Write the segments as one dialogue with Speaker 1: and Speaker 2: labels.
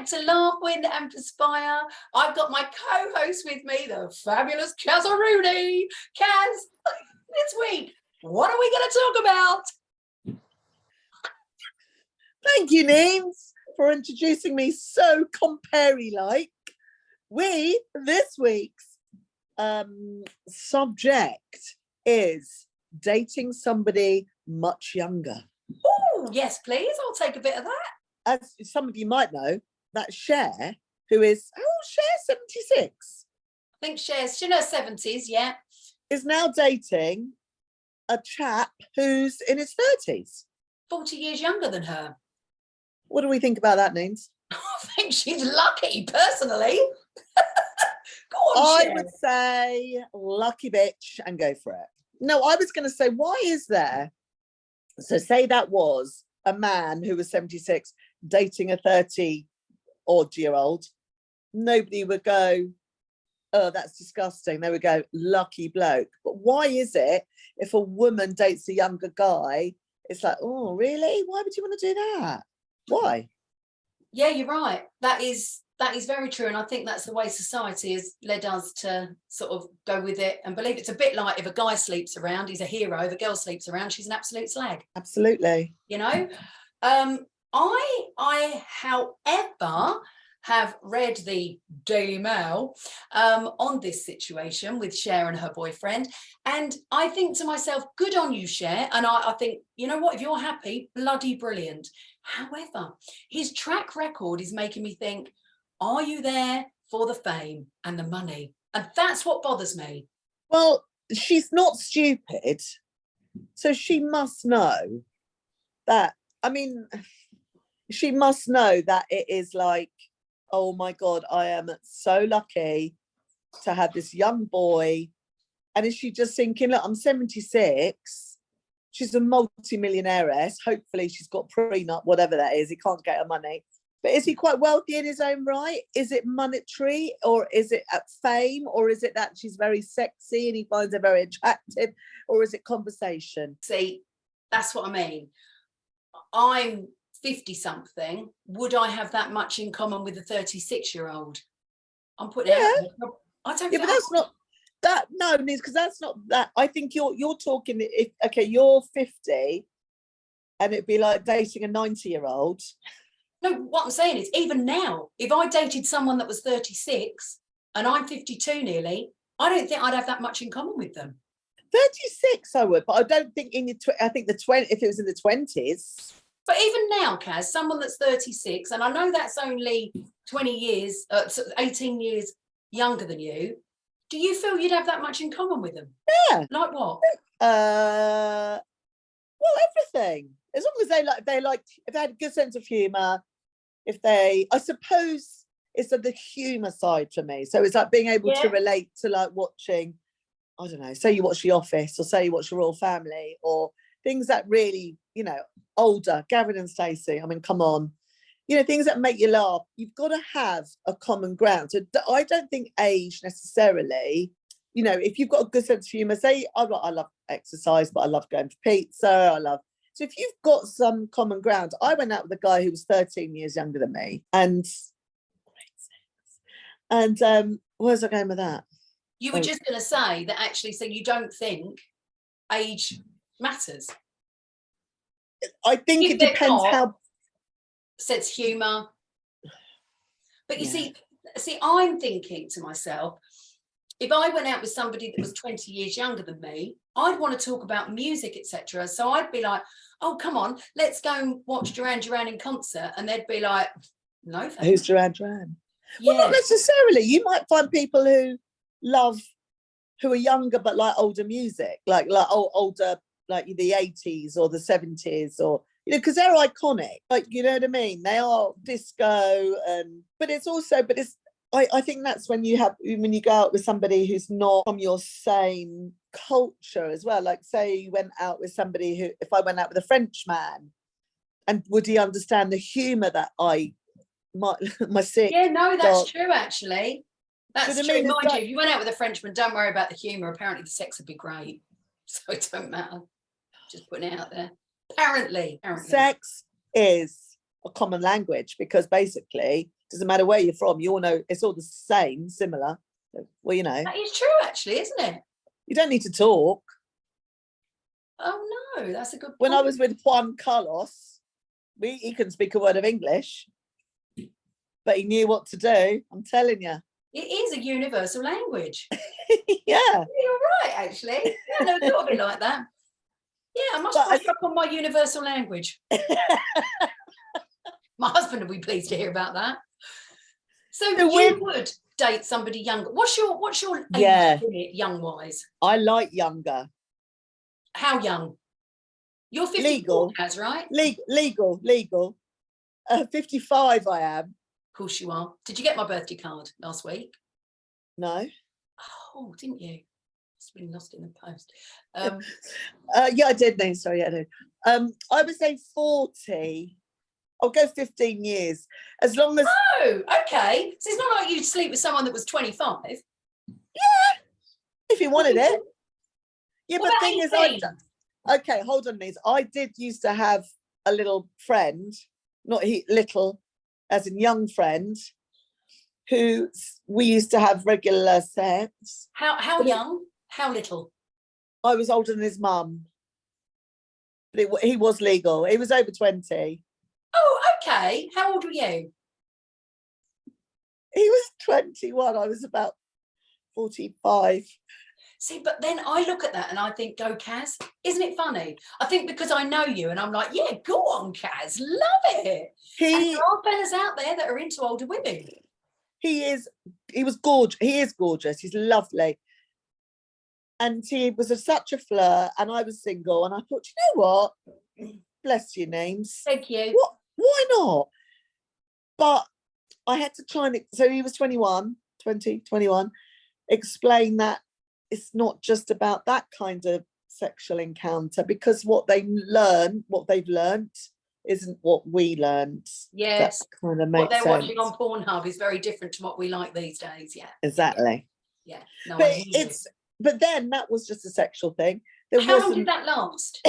Speaker 1: to laugh with and perspire. I've got my co-host with me, the fabulous Cas and Neens. Cas, this week, what are we going to talk about?
Speaker 2: Thank you, Neen, for introducing me so compare-like. This week's subject is dating somebody much younger.
Speaker 1: Oh, yes, please. I'll take a bit of that.
Speaker 2: As some of you might know, that Cher, who is, how old is Cher? 76?
Speaker 1: I think she's in her 70s, yeah.
Speaker 2: Is now dating a chap who's in his 30s.
Speaker 1: 40 years younger than her.
Speaker 2: What do we think about that, Neens?
Speaker 1: I think she's lucky, personally. Go on, Cher.
Speaker 2: I would say lucky bitch and go for it. No, I was going to say, why is there? So say that was a man who was 76 dating a 30-odd-year-old. Nobody would go, oh, that's disgusting. They would go, lucky bloke. But why is it if a woman dates a younger guy, it's like, oh, really? Why would you want to do that? Why?
Speaker 1: Yeah, you're right. That is very true. And I think that's the way society has led us to sort of go with it and believe it's a bit like if a guy sleeps around, he's a hero. If a girl sleeps around, she's an absolute slag.
Speaker 2: Absolutely.
Speaker 1: You know? I, however, have read the Daily Mail on this situation with Cher and her boyfriend. And I think to myself, good on you, Cher. And I think, you know what, if you're happy, bloody brilliant. However, his track record is making me think, are you there for the fame and the money? And that's what bothers me.
Speaker 2: Well, she's not stupid. So she must know that, I mean, she must know that it is like, oh my God, I am so lucky to have this young boy. And is she just thinking, look, I'm 76. She's a multi-millionairess. Hopefully she's got prenup, whatever that is. He can't get her money. But is he quite wealthy in his own right? Is it monetary, or is it at fame, or is it that she's very sexy and he finds her very attractive, or is it conversation?
Speaker 1: See, that's what I mean. I'm 50-something. Would I have that much in common with a 36-year-old? I'm putting it out there. I don't.
Speaker 2: Yeah, but that's not that. No, because that's not that. I think you're talking. If okay, you're 50, and it'd be like dating a 90-year-old.
Speaker 1: No, what I'm saying is, even now, if I dated someone that was 36 and I'm 52 nearly, I don't think I'd have that much in common with them.
Speaker 2: 36, I would, but I don't think in your. I think the 20. If it was in the 20s.
Speaker 1: But even now, Cas, someone that's 36, and I know that's only 20 years, 18 years younger than you. Do you feel you'd have that much in common with them?
Speaker 2: Yeah.
Speaker 1: Like what?
Speaker 2: Well, everything. As long as if they had a good sense of humour. I suppose it's the humour side for me. So it's like being able to relate to like watching, I don't know, say you watch The Office, or say you watch The Royal Family, or things that really, you know, older, Gavin and Stacey, I mean, come on. You know, things that make you laugh. You've got to have a common ground. So I don't think age necessarily, you know, if you've got a good sense of humour, say, I love exercise, but I love going for pizza, So if you've got some common ground, I went out with a guy who was 13 years younger than me, and where's I going with that?
Speaker 1: You were just going to say that actually, so you don't think age matters?
Speaker 2: I think it depends how.
Speaker 1: Sense humour. But you see, I'm thinking to myself, if I went out with somebody that was 20 years younger than me, I'd want to talk about music, etc. So I'd be like, oh, come on, let's go and watch Duran Duran in concert. And they'd be like, no, thanks.
Speaker 2: Who's Duran Duran?
Speaker 1: Yeah.
Speaker 2: Well, not necessarily. You might find people who are younger, but like older music, like older, like the 80s or the 70s, or, you know, because they're iconic. Like, you know what I mean? They are disco, I think that's when you go out with somebody who's not from your same culture as well. Like, say you went out with somebody if I went out with a French man, and would he understand the humour that my sick?
Speaker 1: Yeah, no, that's true, actually. That's true.
Speaker 2: Mind
Speaker 1: you, if you went out with a Frenchman, don't worry about the humour. Apparently the sex would be great. So it don't matter. Just putting it out there. Apparently.
Speaker 2: Sex is a common language, because basically Doesn't matter where you're from, you all know it's all the same, similar. Well, you know.
Speaker 1: That is true, actually, isn't it?
Speaker 2: You don't need to talk.
Speaker 1: Oh no, that's a good point.
Speaker 2: When I was with Juan Carlos, he couldn't speak a word of English, but he knew what to do. I'm telling you.
Speaker 1: It is a universal language.
Speaker 2: Yeah.
Speaker 1: You're right, actually. Yeah, no, thought of it like that. Yeah, I must brush up on my universal language. My husband will be pleased to hear about that. So you would date somebody younger. What's your age limit, young wise?
Speaker 2: I like younger.
Speaker 1: How young? You're 54,
Speaker 2: legal,
Speaker 1: right?
Speaker 2: Legal. 55 I am.
Speaker 1: Of course you are. Did you get my birthday card last week?
Speaker 2: No.
Speaker 1: Oh, didn't you? It's been lost in the post.
Speaker 2: Yeah, I did. No, sorry, I did. I would say 40. I'll go 15 years. As long as...
Speaker 1: Oh, okay. So it's not like you'd sleep with someone that was 25.
Speaker 2: Yeah, if you wanted it. Yeah,
Speaker 1: what
Speaker 2: but the thing is, okay, hold on, Neen. I did used to have a little friend, not little, as in young friend, who we used to have regular sex.
Speaker 1: How young? How little?
Speaker 2: I was older than his mum. But he was legal. He was over 20.
Speaker 1: Oh, okay. How old were you?
Speaker 2: He was 21. I was about 45.
Speaker 1: See, but then I look at that and I think, go Cas. Isn't it funny? I think because I know you and I'm like, yeah, go on, Cas. Love it. And there are fellas out there that are into older women.
Speaker 2: He was gorgeous. He is gorgeous. He's lovely. And he was such a flirt, and I was single, and I thought, you know what? Bless your names.
Speaker 1: Thank you.
Speaker 2: What? Why not? But I had to try and, so he was 21, explain that it's not just about that kind of sexual encounter, because what they've learned isn't what we learned.
Speaker 1: Yes.
Speaker 2: That kind of makes
Speaker 1: what they're
Speaker 2: sense.
Speaker 1: watching on Pornhub is very different to what we like these days. Yeah.
Speaker 2: Exactly.
Speaker 1: Yeah. No,
Speaker 2: but then that was just a sexual thing.
Speaker 1: How long did that last?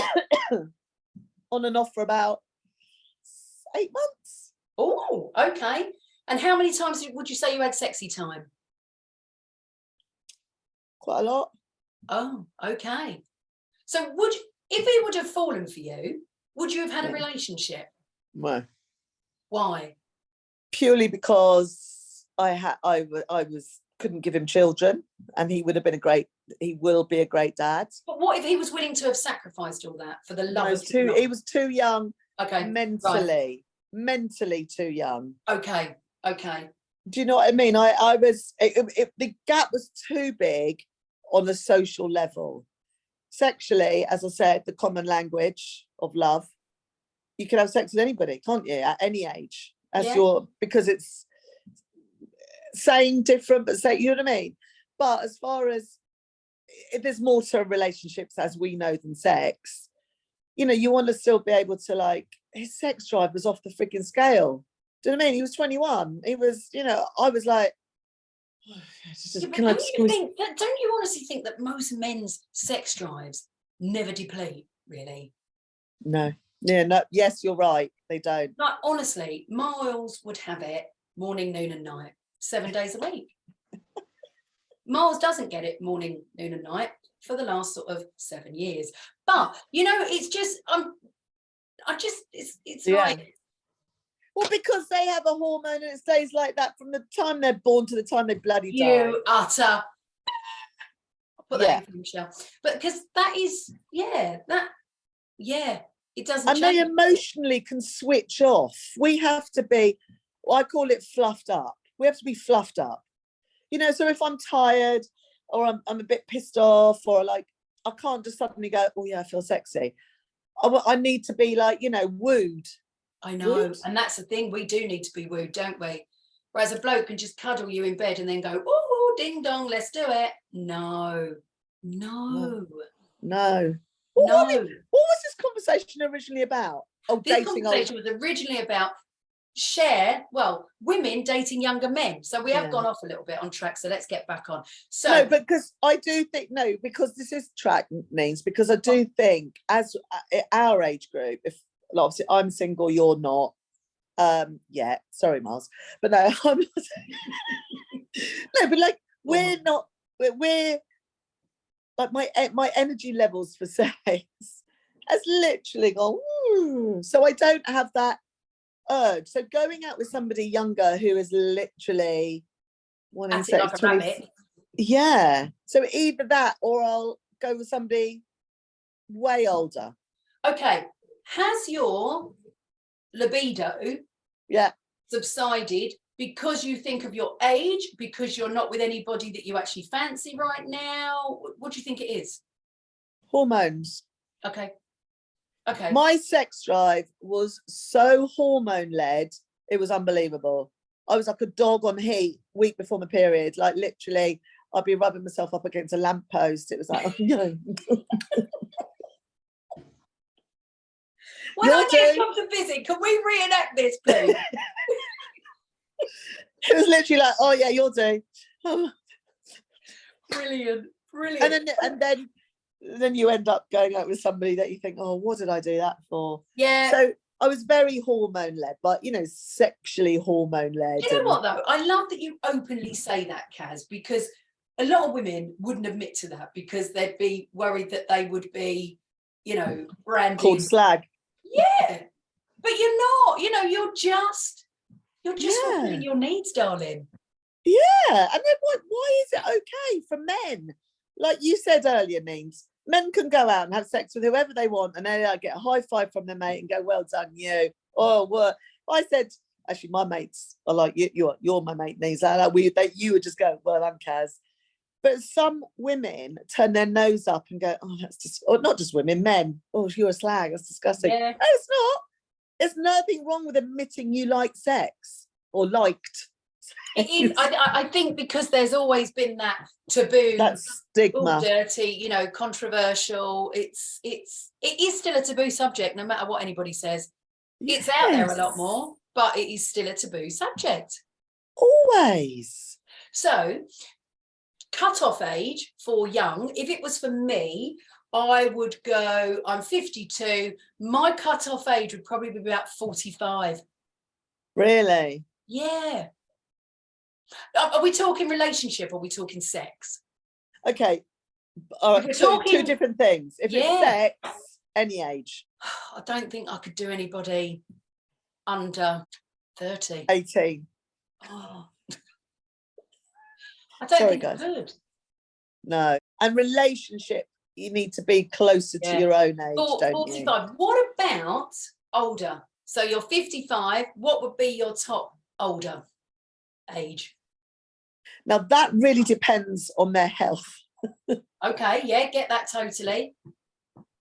Speaker 2: On and off for about 8 months.
Speaker 1: Oh, okay. And how many times would you say you had sexy time?
Speaker 2: Quite a lot.
Speaker 1: Oh, okay. So if he would have fallen for you, would you have had a relationship?
Speaker 2: No.
Speaker 1: Why?
Speaker 2: Purely because I couldn't give him children, and he will be a great dad.
Speaker 1: But what if he was willing to have sacrificed all that for the love of
Speaker 2: love? He was too young.
Speaker 1: Okay.
Speaker 2: Mentally too young.
Speaker 1: Okay.
Speaker 2: Do you know what I mean? The gap was too big on a social level. Sexually, as I said, the common language of love, you can have sex with anybody, can't you, at any age? Because it's saying different, but you know what I mean? But as far as, if there's more to relationships as we know than sex, you know, you want to still be able to, like, his sex drive was off the freaking scale. Do you know what I mean? He was 21. He was, you know, I was like,
Speaker 1: don't you honestly think that most men's sex drives never deplete, really?
Speaker 2: No. Yeah, no, yes, you're right. They don't.
Speaker 1: Like, honestly, Miles would have it morning, noon and night, 7 days a week. Miles doesn't get it morning, noon and night for the last sort of 7 years. But, you know, it's just, it's like...
Speaker 2: Well, because they have a hormone and it stays like that from the time they're born to the time they bloody die.
Speaker 1: You utter... I'll put that in for Michelle. But because that is, it doesn't
Speaker 2: and
Speaker 1: change.
Speaker 2: they emotionally can switch off. We have to be, I call it fluffed up. We have to be fluffed up. You know, so if I'm tired or I'm a bit pissed off, or like, I can't just suddenly go, oh yeah, I feel sexy. I need to be like, you know, wooed.
Speaker 1: I know. And that's the thing. We do need to be wooed, don't we? Whereas a bloke can just cuddle you in bed and then go, oh, ding dong, let's do it. No.
Speaker 2: What was this conversation originally about? Oh,
Speaker 1: this conversation was originally about Cher, women dating younger men. So we have gone off a little bit on track. So let's get back on. So
Speaker 2: no, because I do think because this is track Neens, because I do think as our age group, if obviously I'm single, you're not, Yeah, sorry, Mars, but no, I'm not. No, but like we're not. We're like my energy levels for sex has literally gone. So I don't have that urge. So going out with somebody younger who is literally wanting sex,
Speaker 1: like a rabbit.
Speaker 2: Yeah. So either that, or I'll go with somebody way older.
Speaker 1: Okay. Has your libido subsided because you think of your age, because you're not with anybody that you actually fancy right now? What do you think it is?
Speaker 2: Hormones.
Speaker 1: Okay.
Speaker 2: My sex drive was so hormone led, it was unbelievable. I was like a dog on heat week before my period. Like literally, I'd be rubbing myself up against a lamppost. It was like,
Speaker 1: When I get come to visit, can we reenact this, please?
Speaker 2: It was literally like, oh yeah, you'll do.
Speaker 1: Brilliant.
Speaker 2: And then you end up going out with somebody that you think, oh, what did I do that for?
Speaker 1: Yeah.
Speaker 2: So I was very hormone led, but sexually hormone led.
Speaker 1: You know what though? I love that you openly say that, Cas, because a lot of women wouldn't admit to that because they'd be worried that they would be, branded
Speaker 2: called slag.
Speaker 1: Yeah, but you're not. You're just fulfilling your needs, darling.
Speaker 2: Yeah, and then why is it okay for men? Like you said earlier, Neens, men can go out and have sex with whoever they want, and they get a high five from their mate and go, "Well done, you." Oh, what I said. Actually, my mates are like, "You're my mate, Neens." You would just go, "Well done, Cas." But some women turn their nose up and go, "Oh, that's just," or not just women, men. "Oh, you're a slag. That's disgusting."
Speaker 1: Yeah.
Speaker 2: No, it's not. There's nothing wrong with admitting you like sex or liked.
Speaker 1: It is. I think because there's always been that taboo,
Speaker 2: that stigma,
Speaker 1: dirty, controversial. It is still a taboo subject, no matter what anybody says. It's out there a lot more, but it is still a taboo subject.
Speaker 2: Always.
Speaker 1: So, cut-off age for young. If it was for me, I would go. I'm 52. My cut-off age would probably be about 45.
Speaker 2: Really?
Speaker 1: Yeah. Are we talking relationship or are we talking sex?
Speaker 2: Okay. All right. Two different things. If it's sex, any age.
Speaker 1: I don't think I could do anybody under 30.
Speaker 2: 18.
Speaker 1: Oh. I don't think I could.
Speaker 2: No. And relationship, you need to be closer to your own age, don't 45.
Speaker 1: You? What about older? So you're 55. What would be your top older age?
Speaker 2: Now that really depends on their health.
Speaker 1: Okay, yeah, get that totally.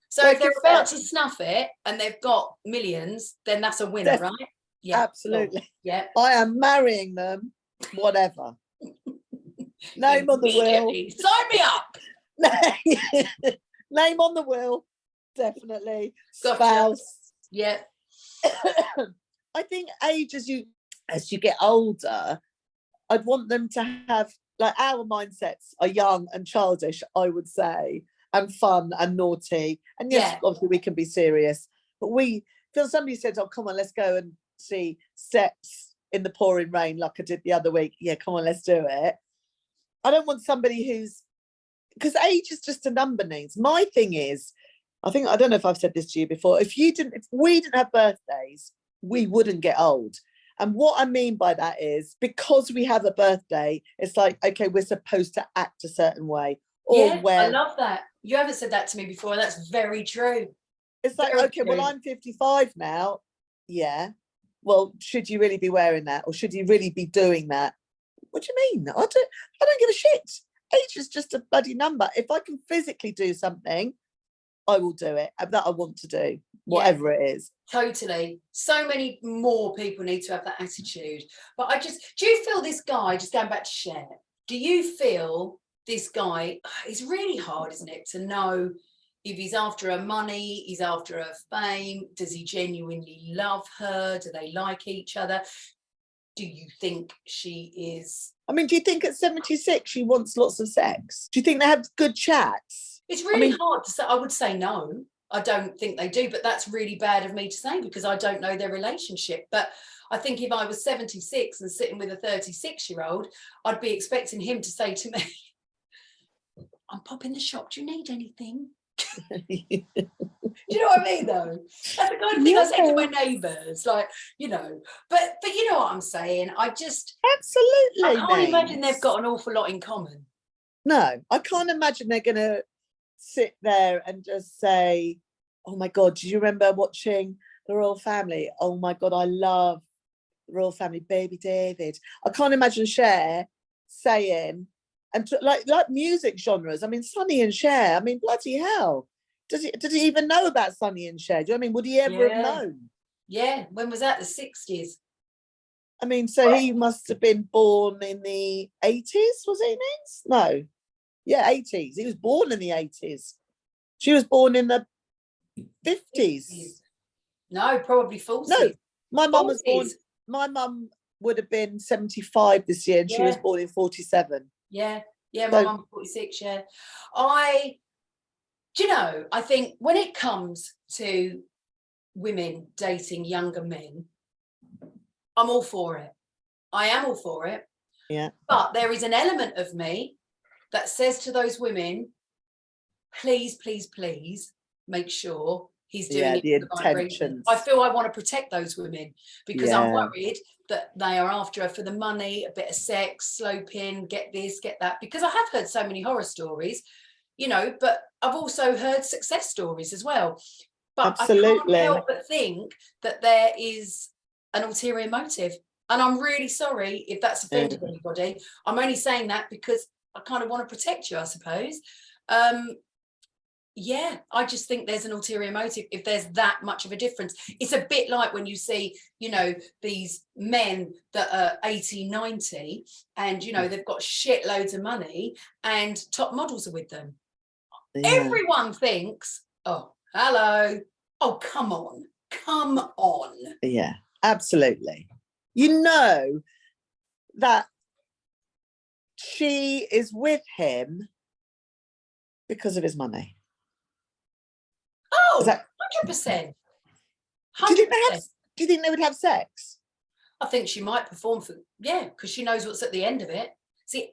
Speaker 1: So if they're about to snuff it and they've got millions, then that's a winner, right?
Speaker 2: Yeah, absolutely.
Speaker 1: Cool. Yeah,
Speaker 2: I am marrying them, whatever. Name on the will.
Speaker 1: Sign me up.
Speaker 2: Name on the will, definitely.
Speaker 1: Gotcha.
Speaker 2: Spouse.
Speaker 1: Yeah.
Speaker 2: I think age as you get older, I'd want them to have, like, our mindsets are young and childish, I would say, and fun and naughty. And yes, obviously we can be serious, but feel somebody said, "Oh, come on, let's go and see Sex in the Pouring Rain," like I did the other week. Yeah, come on, let's do it. I don't want somebody because age is just a number, Neens. My thing is, I don't know if I've said this to you before. If we didn't have birthdays, we wouldn't get old. And what I mean by that is, because we have a birthday, it's like, okay, we're supposed to act a certain way.
Speaker 1: I love that. You haven't said that to me before. That's very true.
Speaker 2: It's like, okay, well, I'm 55 now. Yeah. Well, should you really be wearing that? Or should you really be doing that? What do you mean? I don't give a shit. Age is just a bloody number. If I can physically do something, I will do it that I want to do, whatever it is.
Speaker 1: Totally. So many more people need to have that attitude. But do you feel this guy, just going back to Cher, do you feel this guy, it's really hard, isn't it, to know if he's after her money, he's after her fame, does he genuinely love her, do they like each other? Do you think she is...
Speaker 2: I mean, do you think at 76 she wants lots of sex? Do you think they have good chats?
Speaker 1: It's really hard to say. I would say no. I don't think they do, but that's really bad of me to say because I don't know their relationship. But I think if I was 76 and sitting with a 36-year-old, I'd be expecting him to say to me, I'm popping the shop, do you need anything? Do you know what I mean, though? That's the kind of thing I say to my neighbours, like, you know. But you know what I'm saying. I
Speaker 2: Absolutely,
Speaker 1: can't imagine they've
Speaker 2: mates.
Speaker 1: got an awful lot in common.
Speaker 2: No, I can't imagine they're going to sit there and just say, oh my God, do you remember watching The Royal Family? Oh my God, I love The Royal Family, Baby David. I can't imagine Cher saying, and like music genres. I mean, Sonny and Cher. I mean, bloody hell. Did he even know about Sonny and Cher? Do you know what I mean? Would he ever have known?
Speaker 1: Yeah. When was that? The 60s.
Speaker 2: I mean, so he must have been born in the 80s, was he, Neens? No. Yeah, 80s. He was born in the 80s. She was born in the 50s.
Speaker 1: No, probably 40s.
Speaker 2: No, my mum
Speaker 1: 40s.
Speaker 2: was born. My mum would have been 75 this year, and she was born in 47.
Speaker 1: Yeah, my mum 46. Yeah, do you know? I think when it comes to women dating younger men, I'm all for it. I am all for it.
Speaker 2: Yeah.
Speaker 1: But there is an element of me that says to those women, please, please, please make sure he's doing it for the right reason. I feel I want to protect those women because I'm worried that they are after her for the money, a bit of sex, sloping, get this, get that. Because I have heard so many horror stories, you know, but I've also heard success stories as well. But
Speaker 2: absolutely.
Speaker 1: I can't help but think that there is an ulterior motive. And I'm really sorry if that's offended anybody. I'm only saying that because I kind of want to protect you, I suppose. Yeah, I just think there's an ulterior motive if there's that much of a difference. It's a bit like when you see, you know, these men that are 80, 90 and, you know, they've got shitloads of money and top models are with them. Yeah. Everyone thinks, oh, hello. Oh, come on. Come on.
Speaker 2: Yeah, absolutely. You know that she is with him because of his money.
Speaker 1: Oh, 100%. 100%.
Speaker 2: Do you think they would have sex?
Speaker 1: I think she might perform for, because she knows what's at the end of it. See,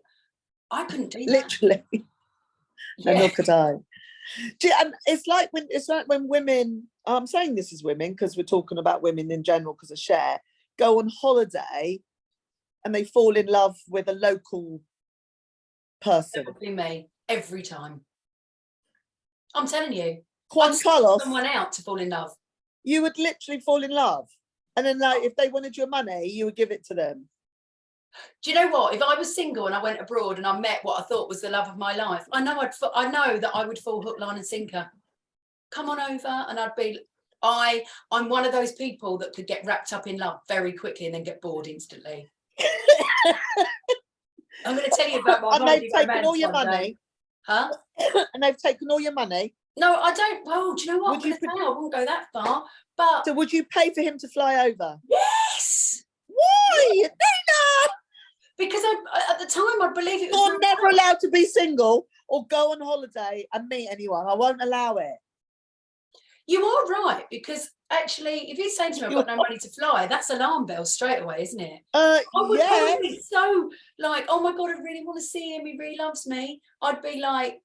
Speaker 1: I couldn't do that.
Speaker 2: Literally. No, nor could I. And it's like when women, I'm saying this is women because we're talking about women in general because of Cher, go on holiday and they fall in love with a local person.
Speaker 1: That would be me every time. I'm telling you.
Speaker 2: Juan Carlos.
Speaker 1: Someone out to fall in love.
Speaker 2: You would literally fall in love. And then like, if they wanted your money, you would give it to them.
Speaker 1: Do you know what? If I was single and I went abroad and I met what I thought was the love of my life, I know that I would fall hook, line and sinker. Come on over and I'd be, I'm one of those people that could get wrapped up in love very quickly and then get bored instantly. I'm going to tell you about my
Speaker 2: and they've taken all your money.
Speaker 1: Huh?
Speaker 2: And they've taken all your money.
Speaker 1: No, I don't. Well, do you know what? I wouldn't go that far. But
Speaker 2: so would you pay for him to fly over?
Speaker 1: Yes.
Speaker 2: Why? Nina?
Speaker 1: Because at the time I believe it was.
Speaker 2: You're never allowed to be single or go on holiday and meet anyone. I won't allow it.
Speaker 1: You are right, because actually, if he's saying to me, I've got no money to fly, that's alarm bells straight away, isn't it? I would probably be so like, oh my God, I really want to see him. He really loves me. I'd be like,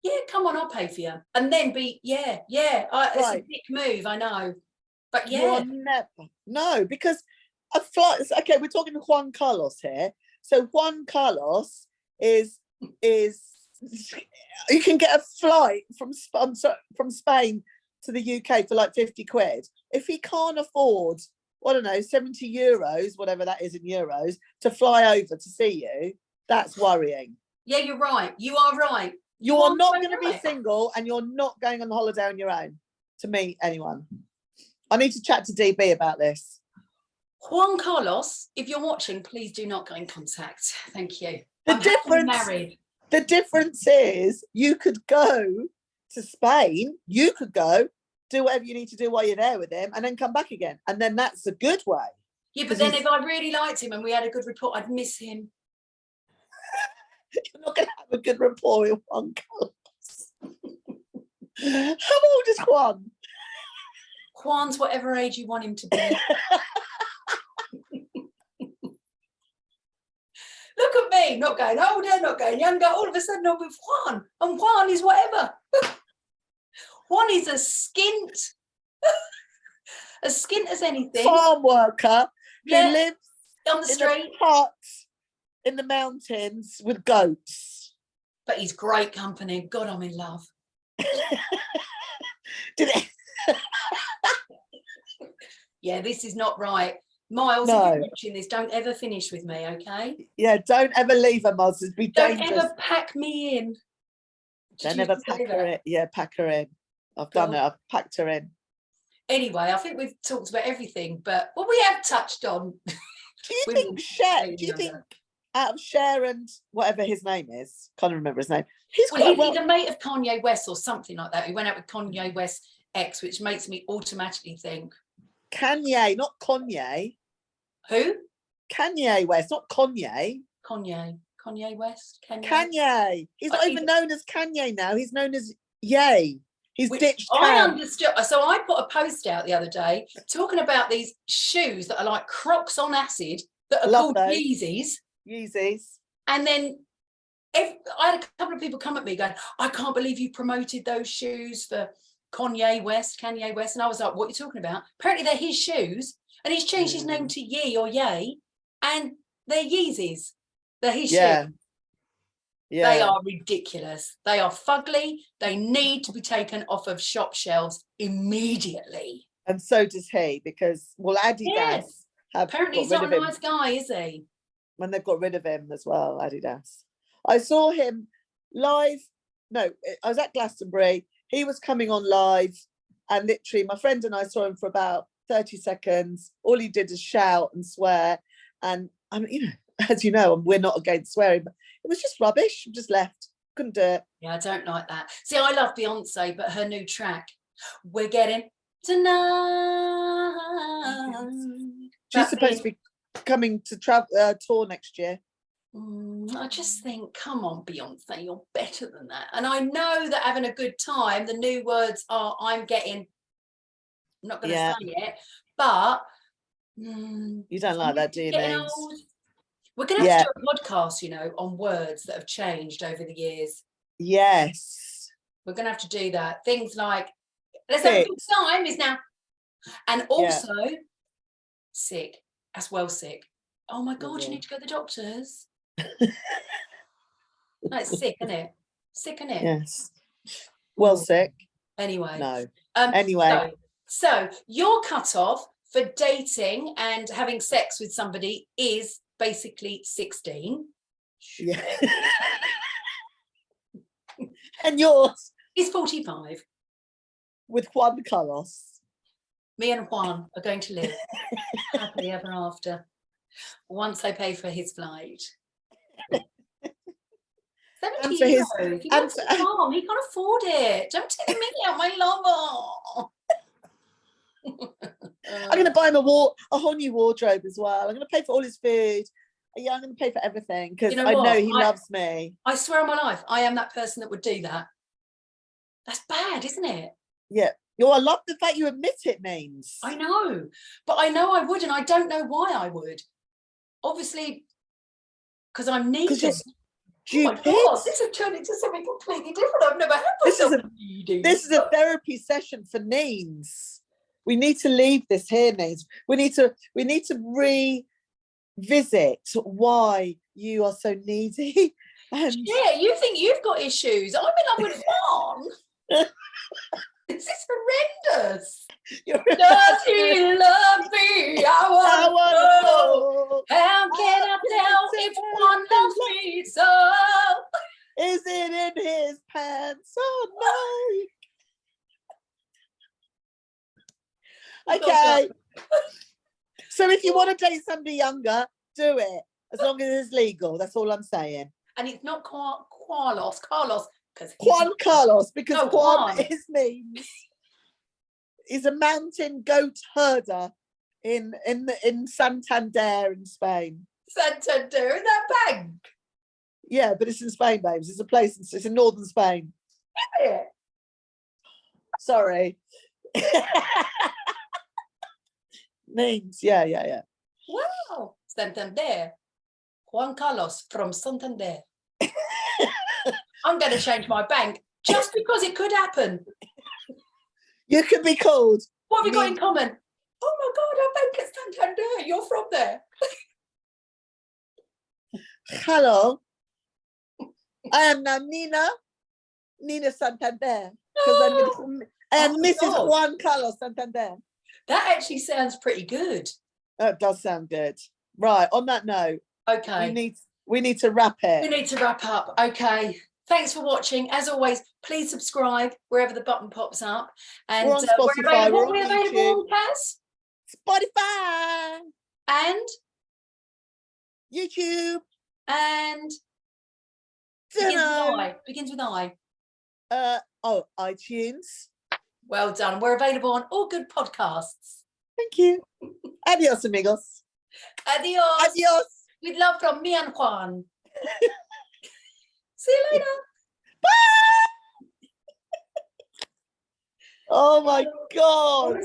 Speaker 1: yeah, come on, I'll pay for you. And then be, it's a dick move, I know. But yeah.
Speaker 2: You're never, no, because a flight, okay, we're talking Juan Carlos here. So Juan Carlos is you can get a flight from Spain to the UK for like 50 quid. If he can't afford, I don't know, 70 euros, whatever that is in euros, to fly over to see you, that's worrying.
Speaker 1: Yeah, you're right. You are right.
Speaker 2: You're not going to be single and you're not going on holiday on your own to meet anyone. I need to chat to DB about this.
Speaker 1: Juan Carlos, if you're watching, please do not get in contact. Thank you.
Speaker 2: I'm married. The difference is you could go to Spain, you could go, do whatever you need to do while you're there with him and then come back again. And then that's a good way.
Speaker 1: Yeah, but then if I really liked him and we had a good rapport, I'd miss him.
Speaker 2: You're not going to have a good rapport with Juan Carlos. How old is Juan?
Speaker 1: Juan's whatever age you want him to be. Look at me, not going older, not going younger. All of a sudden I'm with Juan, and Juan is whatever. Juan is as skint as anything.
Speaker 2: Farm worker who
Speaker 1: Yeah,
Speaker 2: lives
Speaker 1: on the
Speaker 2: in
Speaker 1: street.
Speaker 2: a hut in the mountains with goats.
Speaker 1: But he's great company. God, I'm in love.
Speaker 2: Did it?
Speaker 1: Yeah, this is not right. Miles, if
Speaker 2: No.
Speaker 1: you're watching this, don't ever finish with me, okay?
Speaker 2: Yeah, don't ever leave her, Moz. It'd be
Speaker 1: Don't
Speaker 2: dangerous.
Speaker 1: ever pack me in.
Speaker 2: Don't
Speaker 1: Did you
Speaker 2: ever
Speaker 1: say
Speaker 2: pack her
Speaker 1: that?
Speaker 2: in. Yeah, pack her in. I've
Speaker 1: Go
Speaker 2: done
Speaker 1: on.
Speaker 2: it. I've packed her in.
Speaker 1: Anyway, I think we've talked about everything, but what we have touched on.
Speaker 2: Do you
Speaker 1: women
Speaker 2: think Cher?
Speaker 1: dating
Speaker 2: Do you think
Speaker 1: younger.
Speaker 2: out of Cher and whatever his name is, can't remember his name. He's
Speaker 1: Well,
Speaker 2: quite
Speaker 1: he's a mate of Kanye West or something like that. He went out with Kanye West's ex, which makes me automatically think,
Speaker 2: Kanye, not Kanye.
Speaker 1: who?
Speaker 2: Kanye West, not Kanye.
Speaker 1: Kanye West?
Speaker 2: Kanye. He's
Speaker 1: But
Speaker 2: not even known as Kanye now. He's known as Ye. He's
Speaker 1: Which
Speaker 2: ditched
Speaker 1: I
Speaker 2: Cam.
Speaker 1: understood. So I put a post out the other day talking about these shoes that are like Crocs on acid that are
Speaker 2: Love
Speaker 1: called
Speaker 2: those.
Speaker 1: Yeezys.
Speaker 2: Yeezys.
Speaker 1: And then I had a couple of people come at me going, I can't believe you promoted those shoes for Kanye West. And I was like, what are you talking about? Apparently they're his shoes. And he's changed his name to Ye or Ye. And they're Yeezys. They're his shoes.
Speaker 2: Yeah.
Speaker 1: They are ridiculous. They are fugly. They need to be taken off of shop shelves immediately.
Speaker 2: And so does he, because, well, Adidas have
Speaker 1: Apparently he's
Speaker 2: got
Speaker 1: not
Speaker 2: rid
Speaker 1: a
Speaker 2: of him.
Speaker 1: nice guy, is he?
Speaker 2: When they've got rid of him as well, Adidas. I saw him live. No, I was at Glastonbury. He was coming on live, and literally my friend and I saw him for about 30 seconds. All he did is shout and swear. And I mean, you know, as you know, we're not against swearing, but it was just rubbish. Just left. Couldn't do it.
Speaker 1: Yeah, I don't like that. See, I love Beyonce, but her new track, We're Getting Tonight.
Speaker 2: She's supposed to be coming to tour next year.
Speaker 1: I just think, come on, Beyonce, you're better than that. And I know that having a good time, the new words are I'm not going to say it, but
Speaker 2: you don't like that, do you, Neens?
Speaker 1: We're going to have to do a podcast, you know, on words that have changed over the years.
Speaker 2: Yes.
Speaker 1: We're going to have to do that. Things like, let's have a good time is now. And also, sick. That's well sick. Oh my God, you need to go to the doctors. That's sick, isn't it? Sick, isn't it?
Speaker 2: Yes. Well, sick.
Speaker 1: Anyway.
Speaker 2: No.
Speaker 1: Anyway. So your cutoff for dating and having sex with somebody is basically 16.
Speaker 2: Yeah. And yours
Speaker 1: is 45.
Speaker 2: With Juan Carlos. Me
Speaker 1: and Juan are going to live happily ever after once they pay for his flight. 70 euros. He wants a farm. He can't afford it. Don't take me out, my lover. I'm
Speaker 2: going to buy him a whole new wardrobe as well. I'm going to pay for all his food. Yeah, I'm going to pay for everything because I know he loves me.
Speaker 1: I swear on my life, I am that person that would do that. That's bad, isn't it?
Speaker 2: Yeah. I love the fact you admit it, Means.
Speaker 1: I know, but I know I would, and I don't know why I would. Obviously, because I'm needy.
Speaker 2: Oh my
Speaker 1: God, this has turned into something completely different. I've never had myself needy.
Speaker 2: This is a therapy session for Neens. We need to leave this here, Neens. We need to revisit why you are so needy. And
Speaker 1: yeah, you think you've got issues. I'm in love with Juan. This is horrendous. Does he love me? I want to know. How can I tell if one loves me so?
Speaker 2: Is it in his pants? Oh no. Okay. So if you want to date somebody younger, do it. As long as it's legal. That's all I'm saying.
Speaker 1: And it's not Carlos.
Speaker 2: Juan Carlos, because Juan is Means. He's a mountain goat herder in Santander in Spain.
Speaker 1: Santander, is that bank?
Speaker 2: Yeah, but it's in Spain, babes. It's a place. It's in northern Spain.
Speaker 1: Yeah.
Speaker 2: Sorry. Means, yeah.
Speaker 1: Wow, Santander. Juan Carlos from Santander. I'm going to change my bank just because it could happen.
Speaker 2: You could be called.
Speaker 1: What have we got in common? Oh my God, our bank at Santander. You're from there.
Speaker 2: Hello. I am now Nina Santander. Because I am Mrs.
Speaker 1: God.
Speaker 2: Juan Carlos Santander.
Speaker 1: That actually sounds pretty good.
Speaker 2: That does sound good. Right, on that note,
Speaker 1: Okay.
Speaker 2: we need to wrap it.
Speaker 1: We need to wrap up. Okay. Thanks for watching. As always, please subscribe wherever the button pops up. And
Speaker 2: We're on Spotify. We're on
Speaker 1: available
Speaker 2: YouTube.
Speaker 1: on Cas
Speaker 2: Spotify.
Speaker 1: and
Speaker 2: YouTube.
Speaker 1: and begins with I.
Speaker 2: iTunes.
Speaker 1: Well done. We're available on all good podcasts.
Speaker 2: Thank you. Adios, amigos.
Speaker 1: Adios.
Speaker 2: Adios.
Speaker 1: With love from me and Juan. See you later.
Speaker 2: Bye. Oh my God.